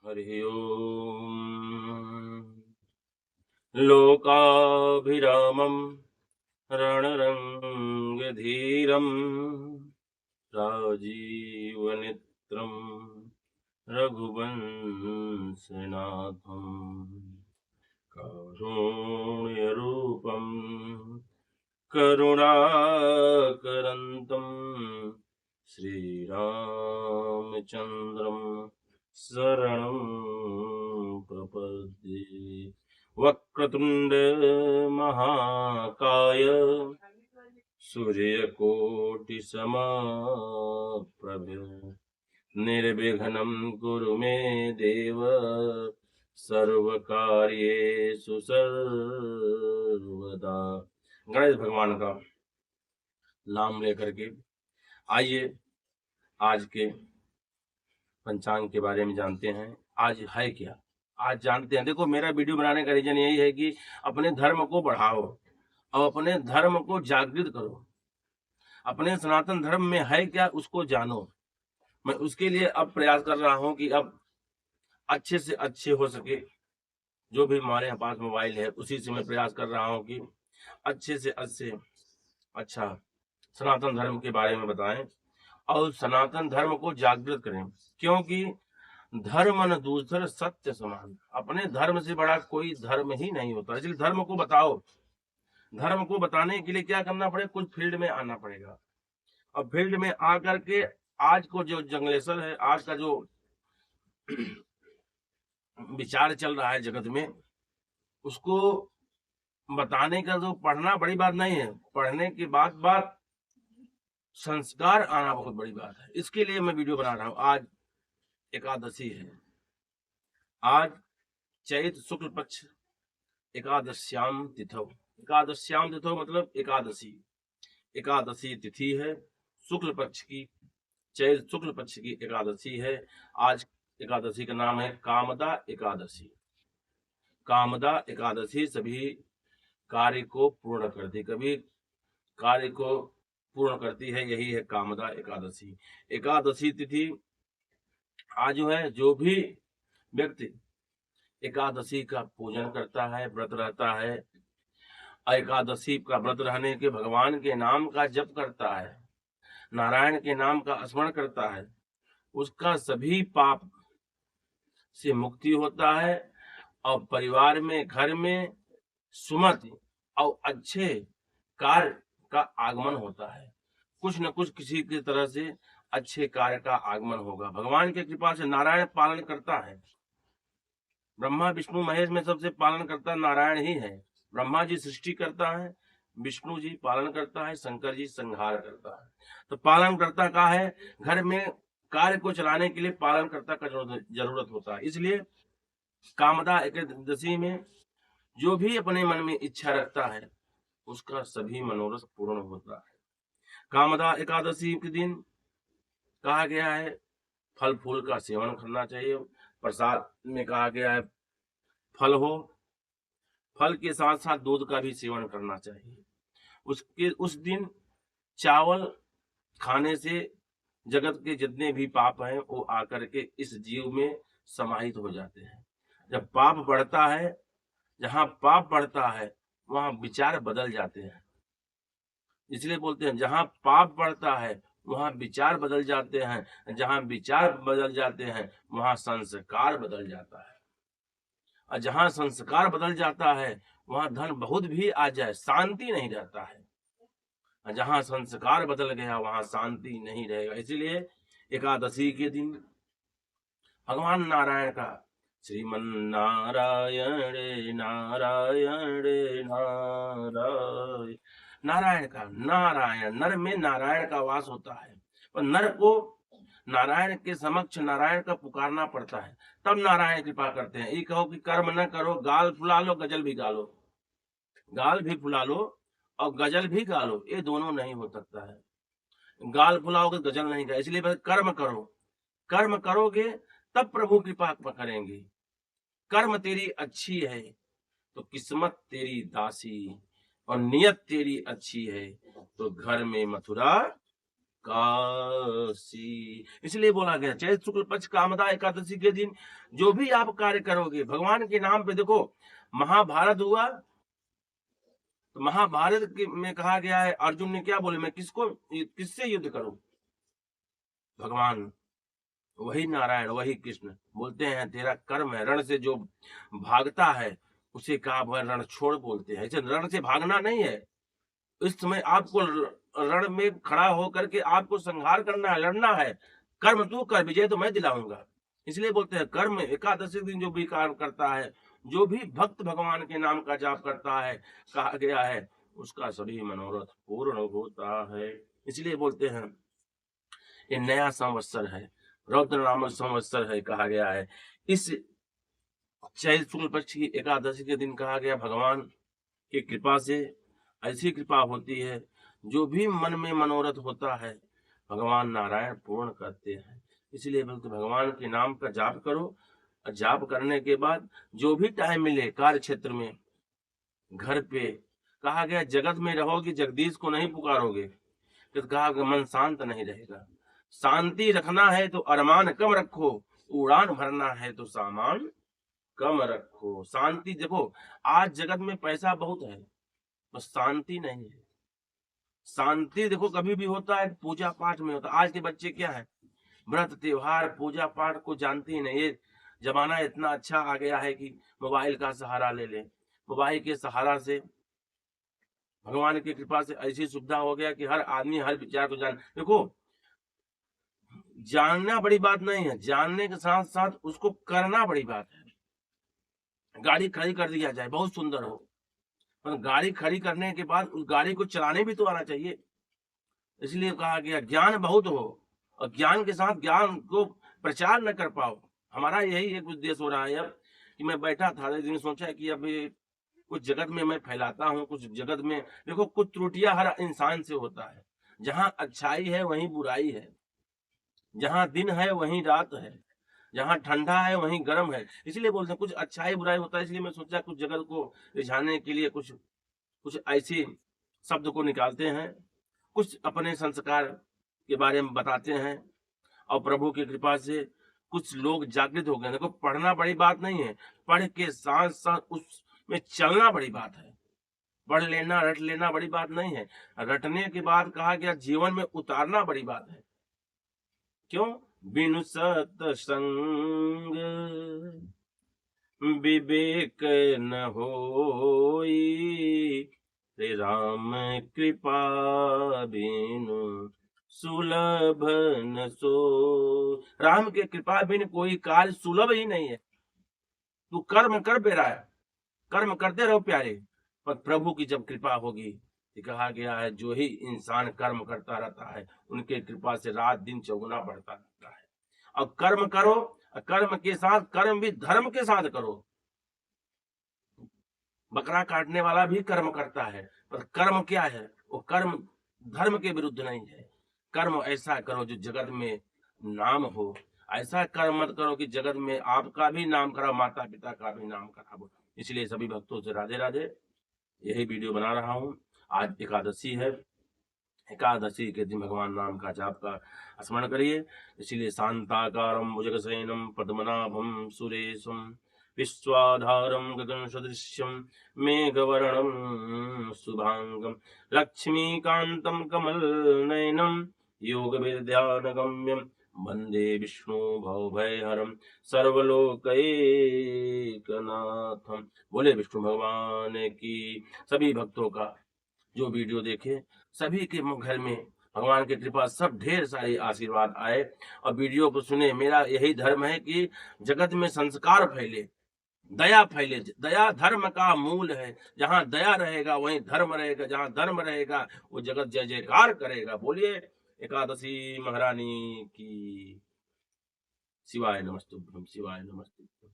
हरि ओम। लोकाभिरामं रणरंगधीरं राजीवनेत्रं रघुवंशनाथं कारुण्यरूपं करुणाकरन्तं श्रीरामचन्द्रं शरणं प्रपद्ये। वक्रतुंड महाकाय सूर्यकोटि समप्रभ निर्विघ्नं कुरु मे देव सर्वकार्येषु सर्वदा। गणेश भगवान का नाम लेकर के आइए आज के पंचांग के बारे में जानते हैं। आज है क्या, आज जानते हैं। देखो, मेरा वीडियो बनाने का रीजन यही है कि अपने धर्म को बढ़ाओ और अपने धर्म को जागृत करो। अपने सनातन धर्म में है क्या उसको जानो। मैं उसके लिए अब प्रयास कर रहा हूं कि अब अच्छे से अच्छे हो सके। जो भी हमारे पास मोबाइल है उसी से मैं प्रयास कर रहा हूं कि अच्छे से अच्छे अच्छा सनातन धर्म के बारे में बताएं और सनातन धर्म को जागृत करें। क्योंकि धर्म न दूसर सत्य समान, अपने धर्म से बड़ा कोई धर्म ही नहीं होता। इसलिए धर्म को बताओ। धर्म को बताने के लिए क्या करना पड़ेगा, कुछ फील्ड में आना पड़ेगा। और फील्ड में आकर के आज को जो जंगलेश्वर है, आज का जो विचार चल रहा है जगत में, उसको बताने का जो पढ़ना बड़ी बात नहीं है, पढ़ने के बाद संस्कार आना बहुत बड़ी बात है। इसके लिए मैं वीडियो बना रहा हूं। आज एकादशी है, आज चैत शुक्ल पक्ष एकादश्याम तिथौ। एकादश्याम तिथौ मतलब एकादशी, एकादशी तिथि है शुक्ल पक्ष की, चैत शुक्ल पक्ष की एकादशी है। आज एकादशी का नाम है कामदा एकादशी। कामदा एकादशी सभी कार्य को पूर्ण करती, कभी कार्य को पूर्ण करती है, यही है कामदा एकादशी। एकादशी तिथि आज जो है, जो भी व्यक्ति एकादशी का पूजन करता है, व्रत रहता है, एकादशी का व्रत रहने के भगवान के नाम का जप करता है, नारायण के नाम का स्मरण करता है, उसका सभी पाप से मुक्ति होता है और परिवार में, घर में सुमति और अच्छे कार्य का आगमन होता है। कुछ न कुछ किसी की तरह से अच्छे कार्य का आगमन होगा। भगवान की कृपा से नारायण पालन करता है। ब्रह्मा विष्णु महेश में सबसे पालन करता नारायण ही है। ब्रह्मा जी सृष्टि करता है, विष्णु जी पालन करता है, शंकर जी संहार करता है। तो पालन करता का है, घर में कार्य को चलाने के लिए पालन करता का जरूरत होता है। इसलिए कामदा एकादशी में जो भी अपने मन में इच्छा रखता है उसका सभी मनोरथ पूर्ण होता है। कामदा एकादशी के दिन कहा गया है फल फूल का सेवन करना चाहिए। प्रसाद में कहा गया है फल हो, फल के साथ साथ दूध का भी सेवन करना चाहिए। उस दिन चावल खाने से जगत के जितने भी पाप हैं वो आकर के इस जीव में समाहित हो जाते हैं। जब पाप बढ़ता है, जहां पाप बढ़ता है वहां विचार बदल जाते हैं। इसलिए बोलते हैं जहां पाप बढ़ता है वहां विचार बदल जाते हैं, जहां विचार बदल जाते हैं वहां संस्कार बदल जाता है, और जहां संस्कार बदल जाता है वहां धन बहुत भी आ जाए शांति नहीं रहता है, और जहां संस्कार बदल गया वहां शांति नहीं रहेगा। इसीलिए एकादशी के दिन भगवान नारायण का श्रीमन नारायण नारायण नारायण, नारायण का, नारायण नर में नारायण का वास होता है। पर नर को नारायण के समक्ष नारायण का पुकारना पड़ता है, तब नारायण कृपा करते हैं। ये कहो कि कर्म न करो, गाल फुला लो गजल भी गा लो, गाल भी फुला लो और गजल भी गा लो, ये दोनों नहीं हो सकता है। गाल फुलाओगे गजल नहीं गा। इसलिए कर्म करो, कर्म करोगे तब प्रभु कृपा करेंगे। कर्म तेरी अच्छी है तो किस्मत तेरी दासी, और नियत तेरी अच्छी है तो घर में मथुरा काशी। इसलिए बोला गया चैत्र शुक्ल पक्ष कामदा एकादशी के दिन जो भी आप कार्य करोगे भगवान के नाम पे, देखो महाभारत हुआ तो महाभारत में कहा गया है, अर्जुन ने क्या बोले, मैं किससे युद्ध करूं? भगवान वही नारायण वही कृष्ण बोलते हैं तेरा कर्म है, रण से जो भागता है उसे कहा वह रण छोड़ बोलते हैं। ऐसे रण से भागना नहीं है, इस समय आपको रण में खड़ा होकर के आपको संहार करना है, लड़ना है। कर्म तू कर, विजय तो मैं दिलाऊंगा। इसलिए बोलते हैं कर्म एकादशी दिन जो भी काम करता है, जो भी भक्त भगवान के नाम का जाप करता है, कहा गया है उसका सभी मनोरथ पूर्ण होता है। इसलिए बोलते हैं ये नया संवत्सर है, रौद्र नामक संवत्सर है, कहा गया है। इस चैत्र शुक्ल पक्ष की एकादशी के दिन कहा गया भगवान की कृपा से ऐसी कृपा होती है, जो भी मन में मनोरथ होता है भगवान नारायण पूर्ण करते हैं। इसलिए भगवान के नाम का जाप करो। जाप करने के बाद जो भी टाइम मिले कार्य क्षेत्र में, घर पे, कहा गया जगत में रहोगे जगदीश को नहीं पुकारोगे तो कहा गया मन शांत नहीं रहेगा। शांति रखना है तो अरमान कम रखो, उड़ान भरना है तो सामान कम रखो। शांति देखो, आज जगत में पैसा बहुत है, बस शांति नहीं है। शांति देखो कभी भी होता है पूजा पाठ में होता है। आज के बच्चे क्या है, व्रत त्योहार पूजा पाठ को जानते ही नहीं। ये जमाना इतना अच्छा आ गया है कि मोबाइल का सहारा ले लें, मोबाइल के सहारा से भगवान की कृपा से ऐसी सुविधा हो गया कि हर आदमी हर विचार को जान। देखो जानना बड़ी बात नहीं है, जानने के साथ साथ उसको करना बड़ी बात है। गाड़ी खड़ी कर दिया जाए बहुत सुंदर हो, पर गाड़ी खड़ी करने के बाद उस गाड़ी को चलाने भी तो आना चाहिए। इसलिए कहा गया ज्ञान बहुत हो और ज्ञान के साथ ज्ञान को प्रचार न कर पाओ। हमारा यही एक उद्देश्य हो रहा है अब कि मैं बैठा था एक दिन, सोचा कि अब कुछ जगत में मैं फैलाता हूँ, कुछ जगत में देखो कुछ त्रुटियां हर इंसान से होता है। जहाँ अच्छाई है वहीं बुराई है, जहाँ दिन है वहीं रात है, जहाँ ठंडा है वहीं गर्म है। इसलिए बोलते हैं कुछ अच्छाई बुराई होता है। इसलिए मैं सोचा कुछ जगत को रिझाने के लिए कुछ कुछ ऐसी शब्द को निकालते हैं, कुछ अपने संस्कार के बारे में बताते हैं और प्रभु की कृपा से कुछ लोग जागृत हो गए। देखो पढ़ना बड़ी बात नहीं है, पढ़ के साथ साथ उसमें चलना बड़ी बात है। पढ़ लेना रट लेना बड़ी बात नहीं है, रटने के बाद कहा गया जीवन में उतारना बड़ी बात है। क्यों? बिनु सत्संग विवेक न होई, श्री राम कृपा बिनु सुलभ न सो। राम के कृपा बिन कोई कार्य सुलभ ही नहीं है। तू कर्म कर बेरा है, कर्म करते रहो प्यारे, पर प्रभु की जब कृपा होगी, कहा गया है जो ही इंसान कर्म करता रहता है उनके कृपा से रात दिन चौगुना बढ़ता रहता है। और कर्म करो, कर्म के साथ कर्म भी धर्म के साथ करो। बकरा काटने वाला भी कर्म करता है, पर कर्म क्या है, वो कर्म धर्म के विरुद्ध नहीं है। कर्म ऐसा करो जो जगत में नाम हो, ऐसा कर्म मत करो कि जगत में आपका भी नाम खराब, माता पिता का भी नाम खराब हो। इसलिए सभी भक्तों से राधे राधे। यही वीडियो बना रहा हूँ। आज एकादशी है, एकादशी के दिन भगवान नाम का जाप का स्मरण करिए। इसीलिए शांताकारं भुजगशयनं पद्मनाभं सुरेशं विश्वाधारं गगन सदृश्यं मेघवर्णं शुभांगं लक्ष्मीकान्तं कमलनयनं योगविद्यानगम्यं वंदे विष्णु भवभयहरं सर्वलोकैकनाथं। बोले विष्णु भगवान की। सभी भक्तों का जो वीडियो देखे सभी के घर में भगवान की कृपा सब ढेर सारी आशीर्वाद आए और वीडियो को सुने। मेरा यही धर्म है कि जगत में संस्कार फैले, दया फैले। दया धर्म का मूल है। जहाँ दया रहेगा वहीं धर्म रहेगा, जहाँ धर्म रहेगा वो जगत जय जयकार करेगा। बोलिए एकादशी महारानी की। शिवाय नमस्तुभ्यं, शिवाय नमस्तुभ्यं।